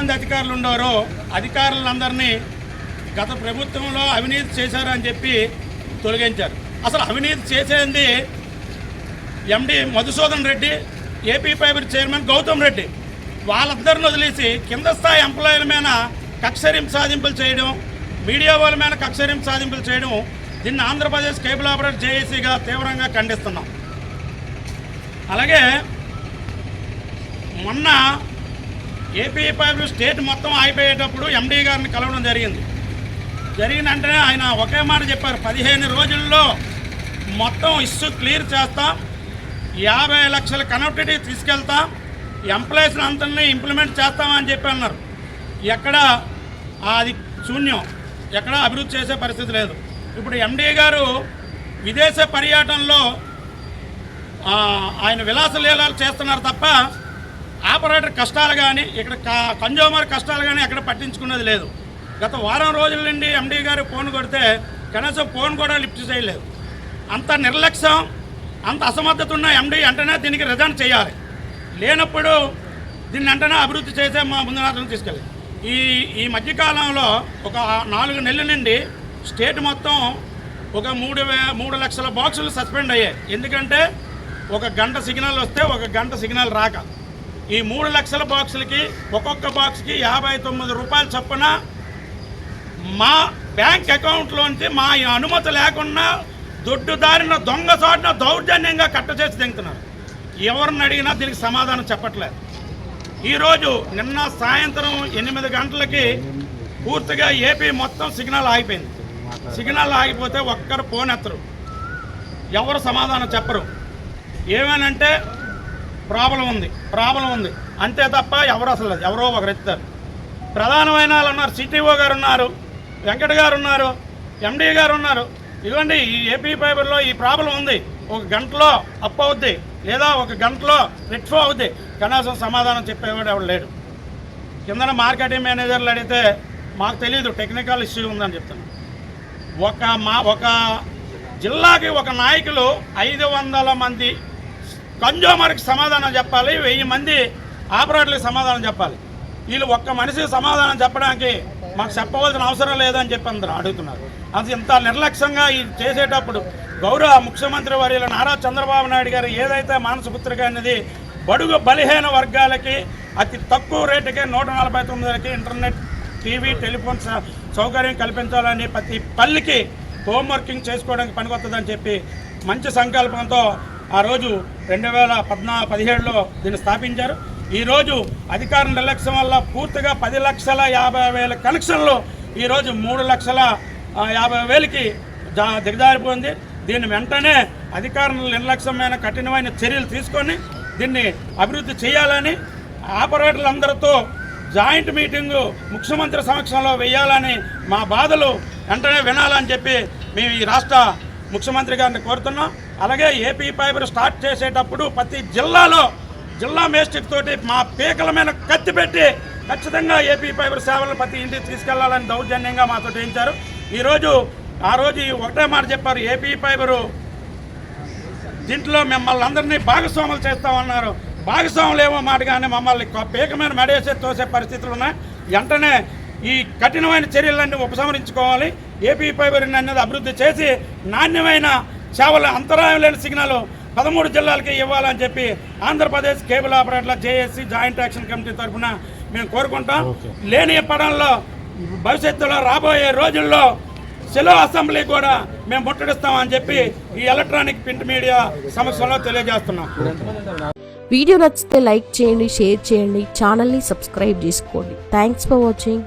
ఎంతమంది అధికారులు ఉన్నారో అధికారులందరినీ గత ప్రభుత్వంలో అవినీతి చేశారని చెప్పి తొలగించారు. అసలు అవినీతి చేసేది MD Madhusudan Reddy, AP fiber chairman Gautam Reddy, వాళ్ళందరిని వదిలేసి కింద స్థాయి ఎంప్లాయీల మీద కక్షరింపు సాధింపులు చేయడం, మీడియా వాళ్ళ మీద కక్షరింపు సాధింపులు చేయడం, దీన్ని ఆంధ్రప్రదేశ్ కేబుల్ ఆపరేటర్ జేఏసీగా తీవ్రంగా ఖండిస్తున్నాం. అలాగే మొన్న ఏపీ ఫైబర్ స్టేట్ మొత్తం అయిపోయేటప్పుడు ఎండీ గారిని కలవడం జరిగిన వెంటనే ఆయన ఒకే మాట చెప్పారు, 15 రోజుల్లో మొత్తం ఇష్యూ క్లియర్ చేస్తాం, 50 లక్షల కనెక్టివిటీ తీసుకెళ్తాం, ఎంప్లాయీస్ని అందరినీ ఇంప్లిమెంట్ చేస్తామని చెప్పి అన్నారు. ఎక్కడ అది శూన్యం, ఎక్కడ అభివృద్ధి చేసే పరిస్థితి లేదు. ఇప్పుడు ఎండీ గారు విదేశ పర్యటనలో ఆయన విలాసలీలాలు చేస్తున్నారు తప్ప ఆపరేటర్ కష్టాలు కానీ ఇక్కడ కన్జ్యూమర్ కష్టాలు కానీ ఎక్కడ పట్టించుకున్నది లేదు. గత వారం రోజుల నుండి ఎండీ గారు ఫోన్ కొడితే కనీసం ఫోన్ కూడా లిఫ్ట్ చేయలేదు. అంత నిర్లక్ష్యం, అంత అసమర్థత ఉన్న ఎండీ వెంటనే దీనికి రిజైన్ చేయాలి. లేనప్పుడు దీన్ని వెంటనే అభివృద్ధి చేసే మా ముందు నాటలు తీసుకెళ్ళి ఈ మధ్యకాలంలో ఒక 4 నెలల నుండి స్టేట్ మొత్తం ఒక 3 లక్షల బాక్సులు సస్పెండ్ అయ్యాయి. ఎందుకంటే 1 గంట సిగ్నల్ వస్తే 1 గంట సిగ్నల్ రాక ఈ 3 లక్షల బాక్సులకి ఒక్కొక్క బాక్స్కి 59 రూపాయలు చొప్పున మా బ్యాంక్ అకౌంట్లోంచి మా అనుమతి లేకుండా దొడ్డుదారిన దొంగ చోటున దౌర్జన్యంగా కట్ట చేసి దింగుతున్నారు. ఎవరిని అడిగినా దీనికి సమాధానం చెప్పట్లేదు. ఈరోజు నిన్న సాయంత్రం 8 గంటలకి పూర్తిగా ఏపీ మొత్తం సిగ్నల్ ఆగిపోయింది. సిగ్నల్ ఆగిపోతే ఒక్కరు ఫోన్ ఎత్తరు, ఎవరు సమాధానం చెప్పరు. ఏమేనంటే ప్రాబ్లం ఉంది అంతే తప్ప ఎవరు అసలు ఎవరో ఒకరు ఎత్తారు. ప్రధానమైన వాళ్ళు ఉన్నారు, సిటీఓ గారు ఉన్నారు, వెంకట గారు ఉన్నారు, ఎండీ గారు ఉన్నారు. ఇదిగోండి ఈ ఏపీ ఫైబర్లో ఈ ప్రాబ్లం ఉంది, 1 గంటలో అప్ అవుద్ది లేదా 1 గంటలో రెక్టిఫై అవుద్ది, కనీసం సమాధానం చెప్పేవాడు ఎవరు లేడు. కింద మార్కెటింగ్ మేనేజర్లు అడిగితే మాకు తెలియదు, టెక్నికల్ ఇష్యూ ఉందని చెప్తాను. ఒక జిల్లాకి ఒక నాయకులు 500 మంది కన్జ్యూమర్కి సమాధానం చెప్పాలి, 1000 మంది ఆపరేటర్లకు సమాధానం చెప్పాలి. వీళ్ళు ఒక్క మనిషికి సమాధానం చెప్పడానికి మాకు చెప్పవలసిన అవసరం లేదని చెప్పి అందరూ అడుగుతున్నారు. అది ఇంత నిర్లక్ష్యంగా ఇది చేసేటప్పుడు గౌరవ ముఖ్యమంత్రి వర్యుల నారా చంద్రబాబు నాయుడు గారు ఏదైతే మానసపుత్రిక అనేది బడుగు బలహీన వర్గాలకి అతి తక్కువ రేటుకే 149కి ఇంటర్నెట్, టీవీ, టెలిఫోన్ సౌకర్యం కల్పించాలని ప్రతి పల్లికి హోంవర్కింగ్ చేసుకోవడానికి పనికొస్తుందని చెప్పి మంచి సంకల్పంతో ఆ రోజు 2017లో దీన్ని స్థాపించారు. ఈరోజు అధికార నిర్లక్ష్యం వల్ల పూర్తిగా 10,50,000 కనెక్షన్లు ఈరోజు 3,50,000కి దిగజారిపోయింది. దీన్ని వెంటనే అధికారుల నిర్లక్ష్యమైన కఠినమైన చర్యలు తీసుకొని దీన్ని అభివృద్ధి చేయాలని ఆపరేటర్లందరితో జాయింట్ మీటింగు ముఖ్యమంత్రి సమక్షంలో వేయాలని మా బాధలు వెంటనే వినాలని చెప్పి మేము ఈ రాష్ట్ర ముఖ్యమంత్రి గారిని కోరుతున్నాం. అలాగే ఏపీ ఫైబర్ స్టార్ట్ చేసేటప్పుడు ప్రతి జిల్లా మేస్టిక్ తోటి మా పీకల మీద కత్తి పెట్టి ఖచ్చితంగా ఏపీ ఫైబర్ సేవలను ప్రతి ఇంటికి తీసుకెళ్లాలని దౌర్జన్యంగా మాతో చేయించారు. ఆ రోజు ఒకటే మాట చెప్పారు, ఏపీ ఫైబరు దీంట్లో మిమ్మల్ని అందరినీ భాగస్వాములు చేస్తామన్నారు. భాగస్వాములు ఏమో మాట కానీ మమ్మల్ని పీక మీద మెడేసే తోసే పరిస్థితులు ఉన్నాయి. వెంటనే ఈ కఠినమైన చర్యలన్నీ ఉపసంహరించుకోవాలి. ఏపీ ఫైబర్ అనేది అభివృద్ధి చేసి నాణ్యమైన సేవలు, అంతరాయం లేని సిగ్నల్ 13 జిల్లాలకి ఇవ్వాలని చెప్పి ఆంధ్రప్రదేశ్ కేబుల్ ఆపరేటర్ల జేఏసీ జాయింట్ యాక్షన్ కమిటీ తరఫున మేము కోరుకుంటాం. లేని పడంలో భవిష్యత్తులో రాబోయే రోజుల్లో సెలో అసెంబ్లీ కూడా మేము ముట్టడిస్తామని చెప్పి ఈ ఎలక్ట్రానిక్ ప్రింట్ మీడియా సమస్యలో తెలియజేస్తున్నాం. వీడియో నచ్చితే లైక్ చేయండి, షేర్ చేయండి, ఛానల్ని సబ్స్క్రైబ్ చేసుకోండి. Thanks for watching.